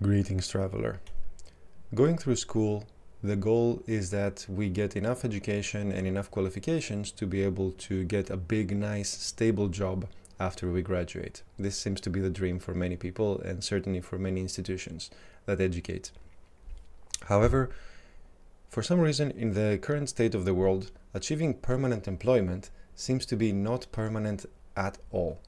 Greetings, traveler. Going through school, the goal is that we get enough education and enough qualifications to be able to get a big, nice, stable job after we graduate. This seems to be the dream for many people and certainly for many institutions that educate. However, for some reason, in the current state of the world, achieving permanent employment seems to be not permanent at all.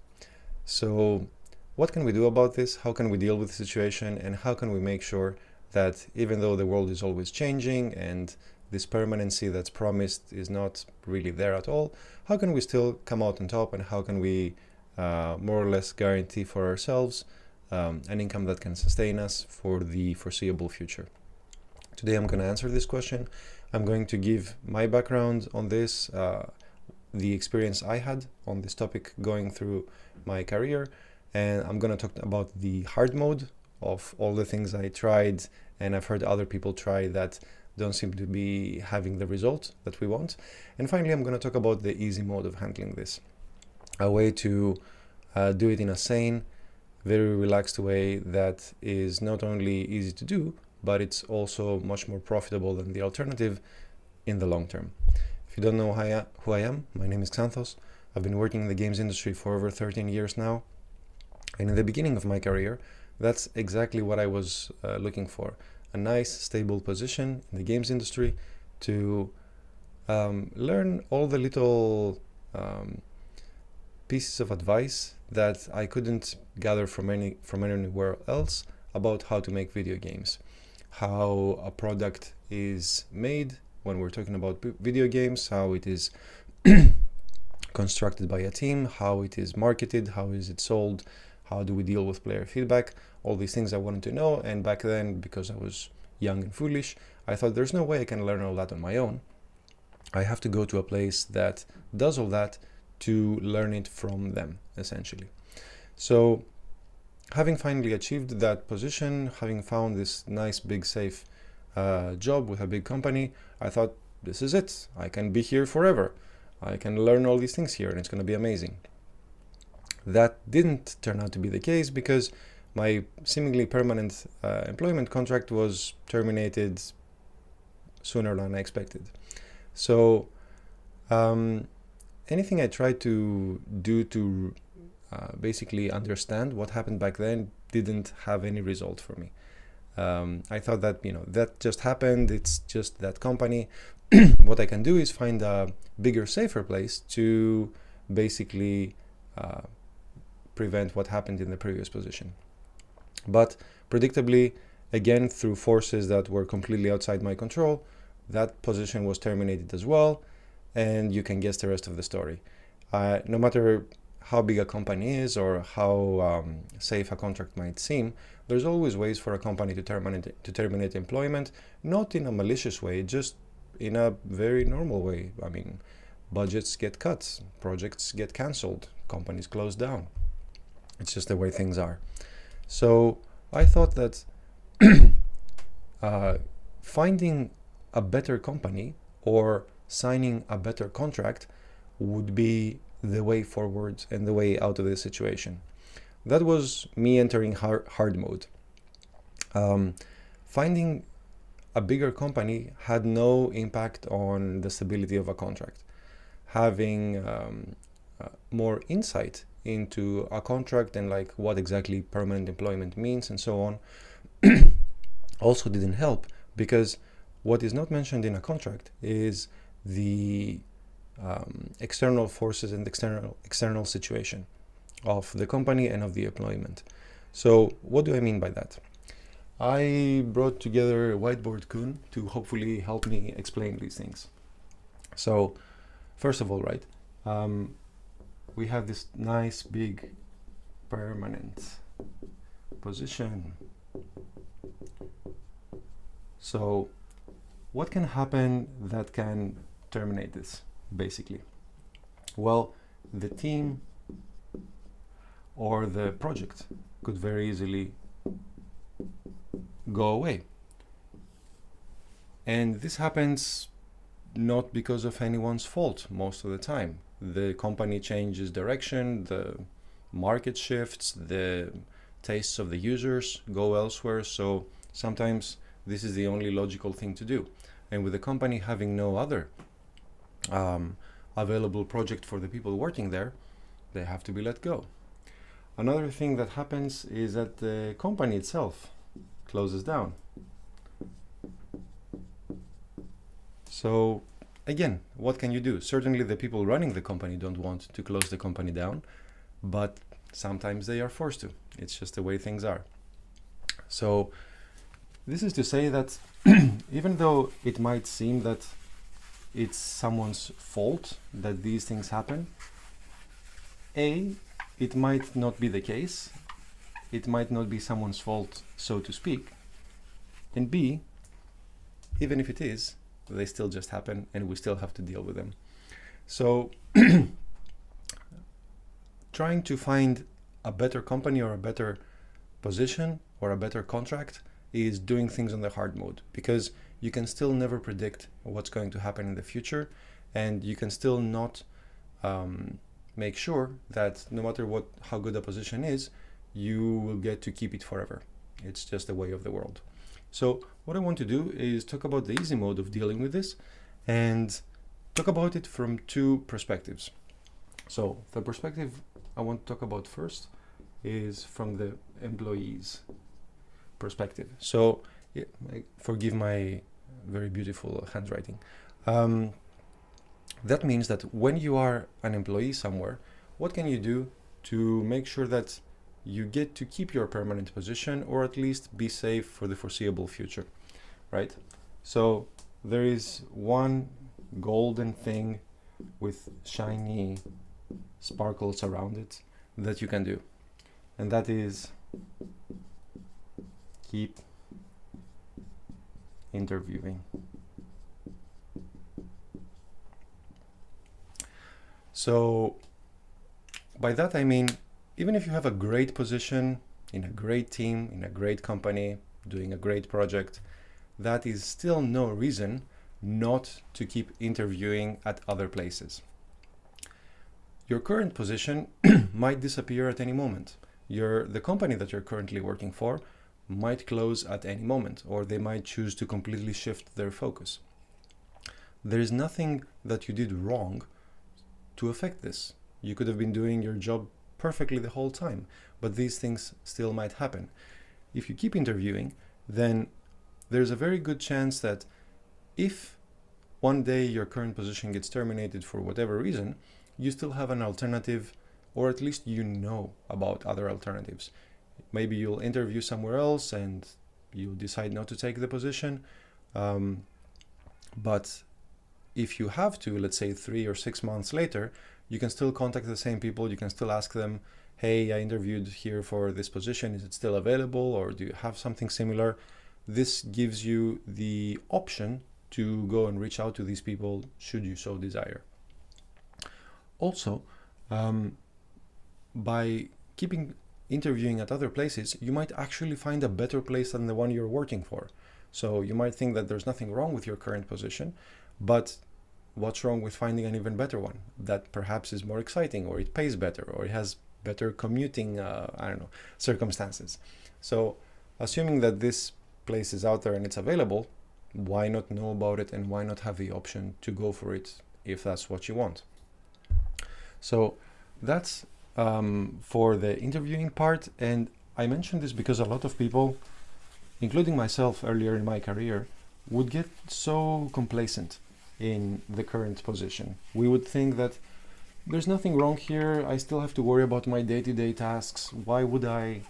So, what can we do about this? How can we deal with the situation? And how can we make sure that even though the world is always changing and this permanency that's promised is not really there at all, how can we still come out on top, and how can we more or less guarantee for ourselves an income that can sustain us for the foreseeable future? Today I'm going to answer this question. I'm going to give my background on this, the experience I had on this topic going through my career, and I'm going to talk about the hard mode of all the things I tried and I've heard other people try that don't seem to be having the result that we want. And finally, I'm going to talk about the easy mode of handling this, a way to do it in a sane, very relaxed way that is not only easy to do, but it's also much more profitable than the alternative in the long term. If you don't know who I am, my name is Xanthos. I've been working in the games industry for over 13 years now. And in the beginning of my career, that's exactly what I was looking for. A nice, stable position in the games industry to learn all the little pieces of advice that I couldn't gather from anywhere else about how to make video games, how a product is made when we're talking about video games, how it is constructed by a team, how it is marketed, how is it sold, how do we deal with player feedback, all these things I wanted to know. And back then, because I was young and foolish, I thought there's no way I can learn all that on my own. I have to go to a place that does all that to learn it from them, essentially. So having finally achieved that position, having found this nice, big, safe job with a big company, I thought, this is it. I can be here forever. I can learn all these things here and it's going to be amazing. That didn't turn out to be the case because my seemingly permanent employment contract was terminated sooner than I expected. So anything I tried to do to basically understand what happened back then didn't have any result for me. I thought that, that just happened. It's just that company. What I can do is find a bigger, safer place to basically prevent what happened in the previous position. But predictably, again, through forces that were completely outside my control, that position was terminated as well, and you can guess the rest of the story. No matter how big a company is or how safe a contract might seem, there's always ways for a company to terminate employment, not in a malicious way, just in a very normal way. I mean, budgets get cut, projects get cancelled, companies close down. It's just the way things are. So I thought that finding a better company or signing a better contract would be the way forward and the way out of this situation. That was me entering hard mode. Finding a bigger company had no impact on the stability of a contract. Having more insight into a contract and like what exactly permanent employment means and so on also didn't help, because what is not mentioned in a contract is the external forces and external situation of the company and of the employment. So what do I mean by that? I brought together Whiteboard Kun to hopefully help me explain these things. So first of all, right, we have this nice big permanent position. So what can happen that can terminate this, basically? Well, the team or the project could very easily go away. And this happens not because of anyone's fault most of the time. The company changes direction, the market shifts, the tastes of the users go elsewhere. So sometimes this is the only logical thing to do. And with the company having no other available project for the people working there, they have to be let go. Another thing that happens is that the company itself closes down. So again, what can you do? Certainly the people running the company don't want to close the company down, but sometimes they are forced to. It's just the way things are. So this is to say that even though it might seem that it's someone's fault that these things happen, it might not be the case. It might not be someone's fault, so to speak. And B, even if it is, they still just happen and we still have to deal with them. So trying to find a better company or a better position or a better contract is doing things on the hard mode, because you can still never predict what's going to happen in the future, and you can still not make sure that no matter how good a position is, you will get to keep it forever. It's just the way of the world. So what I want to do is talk about the easy mode of dealing with this and talk about it from two perspectives. So the perspective I want to talk about first is from the employee's perspective. So forgive my very beautiful handwriting. That means that when you are an employee somewhere, what can you do to make sure that you get to keep your permanent position, or at least be safe for the foreseeable future, right? So there is one golden thing with shiny sparkles around it that you can do, and that is keep interviewing. So by that I mean, even if you have a great position in a great team, in a great company, doing a great project, that is still no reason not to keep interviewing at other places. Your current position might disappear at any moment. The company that you're currently working for might close at any moment, or they might choose to completely shift their focus. There is nothing that you did wrong to affect this. You could have been doing your job perfectly the whole time, but these things still might happen. If you keep interviewing, then there's a very good chance that if one day your current position gets terminated for whatever reason, you still have an alternative, or at least you know about other alternatives. Maybe you'll interview somewhere else and you'll decide not to take the position. But if you have to, let's say 3 or 6 months later, you can still contact the same people. You can still ask them, hey, I interviewed here for this position. Is it still available, or do you have something similar? This gives you the option to go and reach out to these people should you so desire. Also, by keeping interviewing at other places, you might actually find a better place than the one you're working for. So you might think that there's nothing wrong with your current position, but what's wrong with finding an even better one that perhaps is more exciting, or it pays better, or it has better commuting, circumstances. So assuming that this place is out there and it's available, why not know about it, and why not have the option to go for it if that's what you want? So that's for the interviewing part. And I mentioned this because a lot of people, including myself earlier in my career, would get so complacent in the current position. We would think that there's nothing wrong here. I still have to worry about my day-to-day tasks. Why would I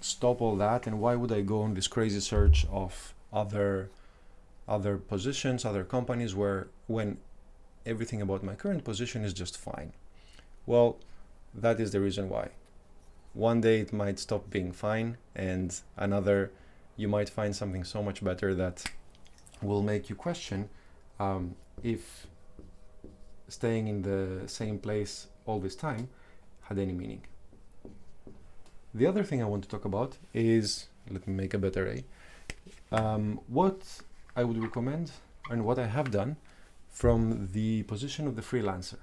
stop all that? And why would I go on this crazy search of other positions, other companies, when everything about my current position is just fine? Well, that is the reason why. One day it might stop being fine, and another you might find something so much better that will make you question if staying in the same place all this time had any meaning. The other thing I want to talk about is, let me make a better A, what I would recommend and what I have done from the position of the freelancer.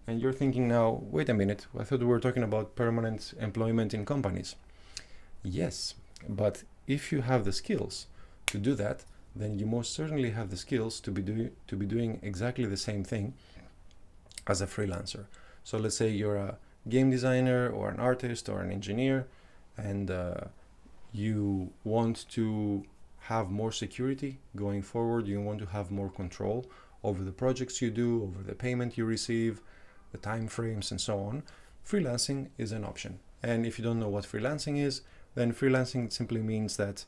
And you're thinking now, wait a minute, I thought we were talking about permanent employment in companies. Yes, but if you have the skills to do that, then you most certainly have the skills to be doing exactly the same thing as a freelancer. So let's say you're a game designer or an artist or an engineer, and you want to have more security going forward. You want to have more control over the projects you do, over the payment you receive, the time frames, and so on. Freelancing is an option. And if you don't know what freelancing is, then freelancing simply means that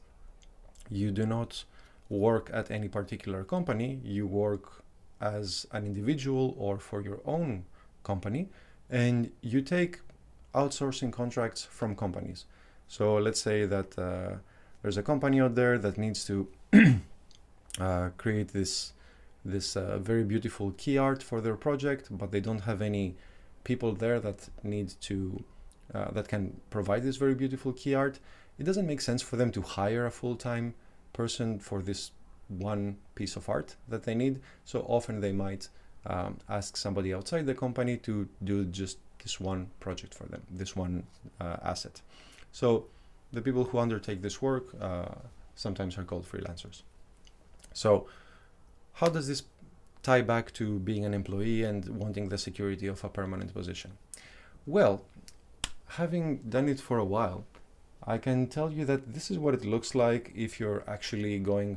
you do not work at any particular company. You work as an individual or for your own company, and you take outsourcing contracts from companies. So let's say that there's a company out there that needs to create this very beautiful key art for their project, but they don't have any people there that need to that can provide this very beautiful key art. It doesn't make sense for them to hire a full-time person for this one piece of art that they need. So often they might ask somebody outside the company to do just this one project for them, this one asset. So the people who undertake this work sometimes are called freelancers. So how does this tie back to being an employee and wanting the security of a permanent position? Well, having done it for a while, I can tell you that this is what it looks like if you're actually going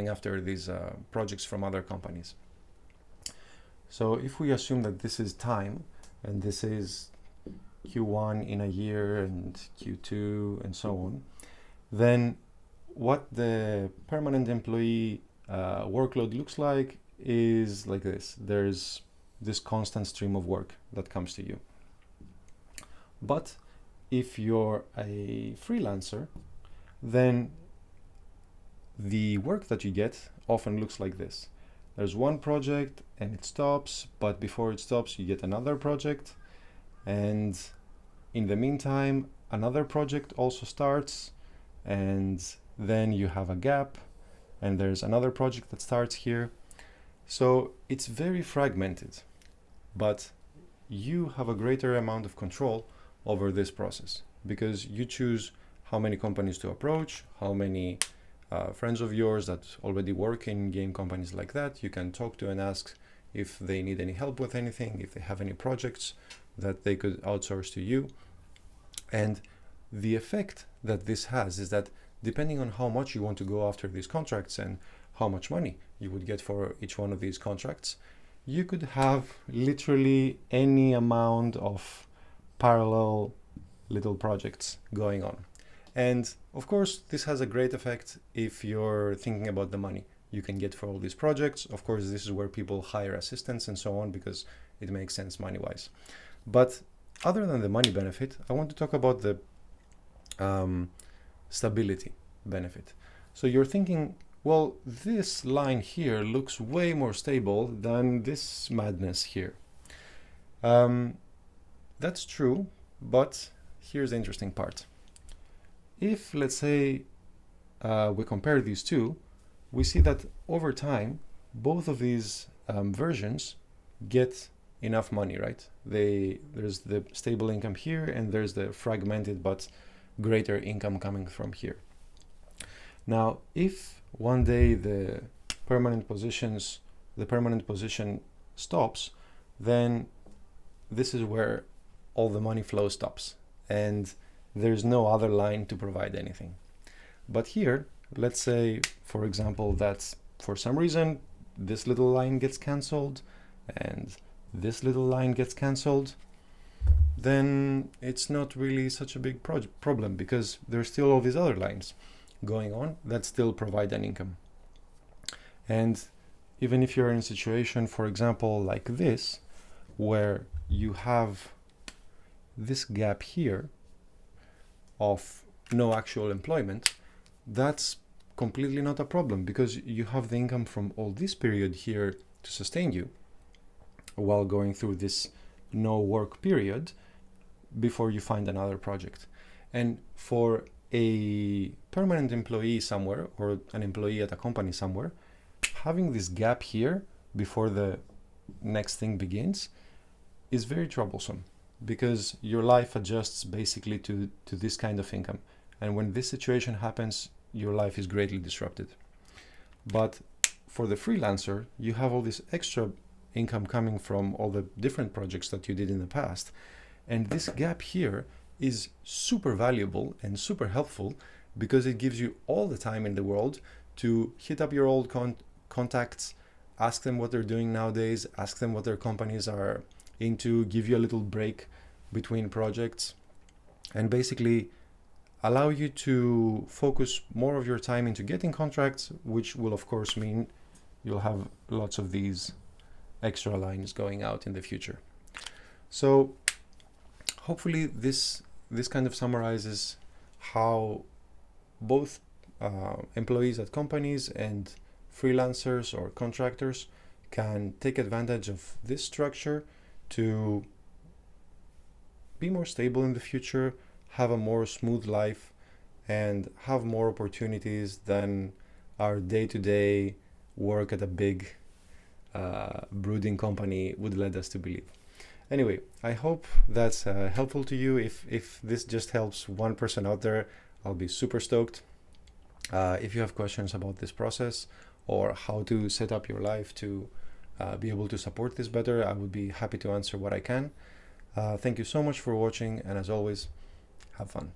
after these projects from other companies. So if we assume that this is time, and this is Q1 in a year and Q2 and so on, then what the permanent employee workload looks like is like this. There's this constant stream of work that comes to you. But if you're a freelancer, then the work that you get often looks like this. There's one project and it stops, but before it stops, you get another project. And in the meantime, another project also starts, and then you have a gap, and there's another project that starts here. So it's very fragmented, but you have a greater amount of control over this process because you choose how many companies to approach, how many friends of yours that already work in game companies like that you can talk to and ask if they need any help with anything, if they have any projects that they could outsource to you. And the effect that this has is that depending on how much you want to go after these contracts and how much money you would get for each one of these contracts, you could have literally any amount of parallel little projects going on. And of course, this has a great effect if you're thinking about the money you can get for all these projects. Of course, this is where people hire assistants and so on because it makes sense money-wise. But other than the money benefit, I want to talk about the stability benefit. So you're thinking, well, this line here looks way more stable than this madness here. That's true, but here's the interesting part. If, let's say, we compare these two, we see that over time, both of these versions get enough money, right? There's the stable income here, and there's the fragmented but greater income coming from here. Now, if one day the permanent position stops, then this is where all the money flow stops, and there's no other line to provide anything. But here, let's say, for example, that for some reason this little line gets cancelled and this little line gets cancelled, then it's not really such a big problem because there's still all these other lines going on that still provide an income. And even if you're in a situation, for example, like this, where you have this gap here of no actual employment, that's completely not a problem because you have the income from all this period here to sustain you while going through this no work period before you find another project. And for a permanent employee somewhere or an employee at a company somewhere, having this gap here before the next thing begins is very troublesome because your life adjusts basically to this kind of income. And when this situation happens, your life is greatly disrupted. But for the freelancer, you have all this extra income coming from all the different projects that you did in the past. And this gap here is super valuable and super helpful because it gives you all the time in the world to hit up your old contacts, ask them what they're doing nowadays, ask them what their companies are into, give you a little break between projects, and basically allow you to focus more of your time into getting contracts, which will of course mean you'll have lots of these extra lines going out in the future. So hopefully this kind of summarizes how both employees at companies and freelancers or contractors can take advantage of this structure to be more stable in the future, have a more smooth life, and have more opportunities than our day-to-day work at a big brooding company would lead us to believe. Anyway, I hope that's helpful to you. If this just helps one person out there, I'll be super stoked. If you have questions about this process or how to set up your life to be able to support this better, I would be happy to answer what I can. Thank you so much for watching, and as always, have fun.